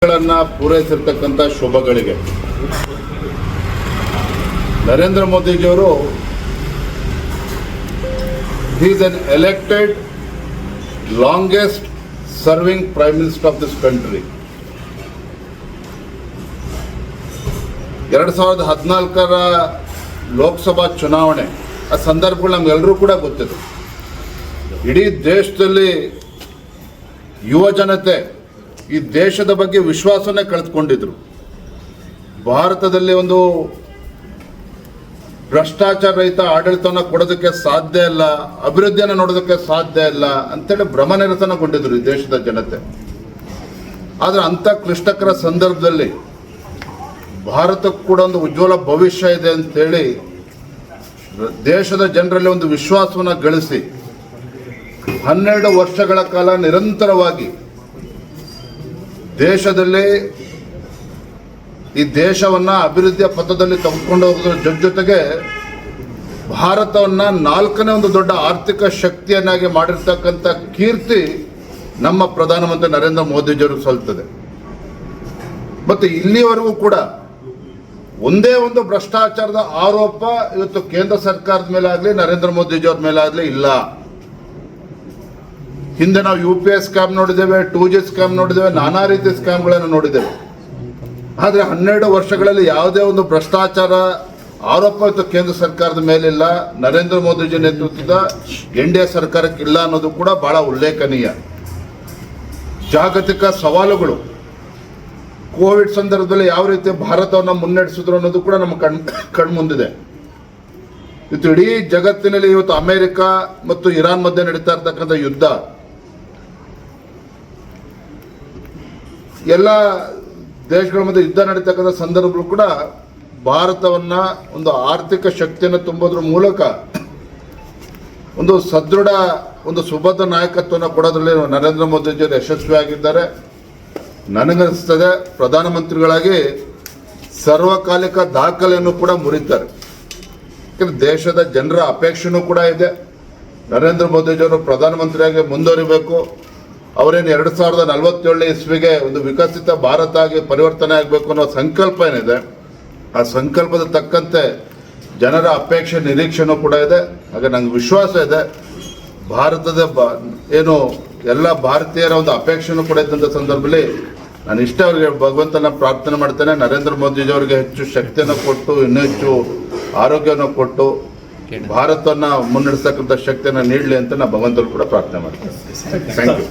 ಪೂರೈಸಿರ್ತಕ್ಕಂಥ ಶುಭಗಳಿಗೆ ನರೇಂದ್ರ ಮೋದಿಜಿಯವರು is an elected longest serving prime minister of this country. 2014ರ ಲೋಕಸಭಾ ಚುನಾವಣೆ ಆ ಸಂದರ್ಭಗಳು ನಮಗೆಲ್ಲರೂ ಕೂಡ ಗೊತ್ತಿದೆ. ಇಡೀ ದೇಶದಲ್ಲಿ ಯುವ ಜನತೆ ಈ ದೇಶದ ಬಗ್ಗೆ ವಿಶ್ವಾಸನೇ ಕಳೆದುಕೊಂಡಿದ್ರು. ಭಾರತದಲ್ಲಿ ಒಂದು ಭ್ರಷ್ಟಾಚಾರ ರಹಿತ ಆಡಳಿತವನ್ನು ಕೊಡೋದಕ್ಕೆ ಸಾಧ್ಯ ಇಲ್ಲ, ಅಭಿವೃದ್ಧಿಯನ್ನು ನೋಡೋದಕ್ಕೆ ಸಾಧ್ಯ ಇಲ್ಲ ಅಂತೇಳಿ ಭ್ರಮನಿರಸನಗೊಂಡಿದ್ರು ಈ ದೇಶದ ಜನತೆ. ಆದರೆ ಅಂಥ ಕ್ಲಿಷ್ಟಕರ ಸಂದರ್ಭದಲ್ಲಿ ಭಾರತಕ್ಕೂ ಕೂಡ ಒಂದು ಉಜ್ವಲ ಭವಿಷ್ಯ ಇದೆ ಅಂತೇಳಿ ದೇಶದ ಜನರಲ್ಲಿ ಒಂದು ವಿಶ್ವಾಸವನ್ನು ಗಳಿಸಿ 12 ವರ್ಷಗಳ ಕಾಲ ನಿರಂತರವಾಗಿ ದೇಶದಲ್ಲಿ ಈ ದೇಶವನ್ನು ಅಭಿವೃದ್ಧಿಯ ಪಥದಲ್ಲಿ ತೆಗೆದುಕೊಂಡು ಹೋಗೋದ್ರ ಜೊತೆಗೆ ಭಾರತವನ್ನು 4ನೇ ಒಂದು ದೊಡ್ಡ ಆರ್ಥಿಕ ಶಕ್ತಿಯನ್ನಾಗಿ ಮಾಡಿರ್ತಕ್ಕಂಥ ಕೀರ್ತಿ ನಮ್ಮ ಪ್ರಧಾನಮಂತ್ರಿ ನರೇಂದ್ರ ಮೋದಿಜಿಯವರು ಸಲ್ತದೆ. ಮತ್ತು ಇಲ್ಲಿವರೆಗೂ ಕೂಡ ಒಂದೇ ಒಂದು ಭ್ರಷ್ಟಾಚಾರದ ಆರೋಪ ಇವತ್ತು ಕೇಂದ್ರ ಸರ್ಕಾರದ ಮೇಲೆ ಆಗಲಿ ನರೇಂದ್ರ ಮೋದಿಜಿಯವ್ರ ಮೇಲೆ ಆಗಲಿ ಇಲ್ಲ. ಹಿಂದೆ ನಾವು UPI ಸ್ಕ್ಯಾಮ್ ನೋಡಿದ್ದೇವೆ, 2G ಸ್ಕ್ಯಾಮ್ ನೋಡಿದ್ದೇವೆ, ನಾನಾ ರೀತಿಯ ಸ್ಕ್ಯಾಮ್ಗಳನ್ನು ನೋಡಿದ್ದೇವೆ. ಆದರೆ 12 ವರ್ಷಗಳಲ್ಲಿ ಯಾವುದೇ ಒಂದು ಭ್ರಷ್ಟಾಚಾರ ಆರೋಪ ಇವತ್ತು ಕೇಂದ್ರ ಸರ್ಕಾರದ ಮೇಲಿಲ್ಲ, ನರೇಂದ್ರ ಮೋದಿಜಿ ನೇತೃತ್ವದ NDA ಸರ್ಕಾರಕ್ಕೆ ಇಲ್ಲ ಅನ್ನೋದು ಕೂಡ ಬಹಳ ಉಲ್ಲೇಖನೀಯ. ಜಾಗತಿಕ ಸವಾಲುಗಳು ಕೋವಿಡ್ ಸಂದರ್ಭದಲ್ಲಿ ಯಾವ ರೀತಿ ಭಾರತವನ್ನು ಮುನ್ನಡೆಸಿದ್ರು ಅನ್ನೋದು ಕೂಡ ನಮ್ಮ ಕಣ್ಮುಂದಿದೆ. ಇವತ್ತು ಇಡೀ ಜಗತ್ತಿನಲ್ಲಿ ಇವತ್ತು ಅಮೆರಿಕ ಮತ್ತು ಇರಾನ್ ಮಧ್ಯೆ ನಡೀತಾ ಇರ್ತಕ್ಕಂಥ ಯುದ್ಧ, ಎಲ್ಲ ದೇಶಗಳ ಮಧ್ಯೆ ಯುದ್ಧ ನಡೀತಕ್ಕಂಥ ಸಂದರ್ಭಗಳು ಕೂಡ ಭಾರತವನ್ನು ಒಂದು ಆರ್ಥಿಕ ಶಕ್ತಿಯನ್ನು ತುಂಬೋದ್ರ ಮೂಲಕ ಒಂದು ಸದೃಢ ಒಂದು ಸುಭದ್ರ ನಾಯಕತ್ವವನ್ನು ಕೊಡೋದ್ರಲ್ಲಿ ನರೇಂದ್ರ ಮೋದಿಜಿಯವರು ಯಶಸ್ವಿಯಾಗಿದ್ದಾರೆ. ನನಗನ್ನಿಸ್ತದೆ ಪ್ರಧಾನಮಂತ್ರಿಗಳಾಗಿ ಸರ್ವಕಾಲಿಕ ದಾಖಲೆಯನ್ನು ಕೂಡ ಮುರಿತಾರೆ. ಯಾಕಂದರೆ ದೇಶದ ಜನರ ಅಪೇಕ್ಷೆನೂ ಕೂಡ ಇದೆ. ನರೇಂದ್ರ ಮೋದಿಜಿಯವರು ಪ್ರಧಾನಮಂತ್ರಿಯಾಗಿ ಮುಂದುವರಿಬೇಕು. ಅವರೇನು 2047 ಇಸ್ವಿಗೆ ಒಂದು ವಿಕಸಿತ ಭಾರತ ಆಗಿ ಪರಿವರ್ತನೆ ಆಗಬೇಕು ಅನ್ನೋ ಸಂಕಲ್ಪ ಏನಿದೆ, ಆ ಸಂಕಲ್ಪದ ತಕ್ಕಂತೆ ಜನರ ಅಪೇಕ್ಷೆ ನಿರೀಕ್ಷೆನೂ ಕೂಡ ಇದೆ. ಹಾಗೆ ನಂಗೆ ವಿಶ್ವಾಸ ಇದೆ ಭಾರತದ ಏನು ಎಲ್ಲ ಭಾರತೀಯರ ಒಂದು ಅಪೇಕ್ಷೆನೂ ಕೂಡ ಇದ್ದಂಥ ಸಂದರ್ಭದಲ್ಲಿ ನಾನು ಇಷ್ಟ ಅವರಿಗೆ ಭಗವಂತನ ಪ್ರಾರ್ಥನೆ ಮಾಡ್ತೇನೆ, ನರೇಂದ್ರ ಮೋದಿಜಿಯವರಿಗೆ ಹೆಚ್ಚು ಶಕ್ತಿಯನ್ನು ಕೊಟ್ಟು ಇನ್ನೂ ಹೆಚ್ಚು ಆರೋಗ್ಯವನ್ನು ಕೊಟ್ಟು ಭಾರತವನ್ನು ಮುನ್ನಡೆಸ್ತಕ್ಕಂಥ ಶಕ್ತಿಯನ್ನು ನೀಡಲಿ ಅಂತ ನಾನು ಭಗವಂತರು ಕೂಡ ಪ್ರಾರ್ಥನೆ ಮಾಡ್ತೇನೆ. Thank you.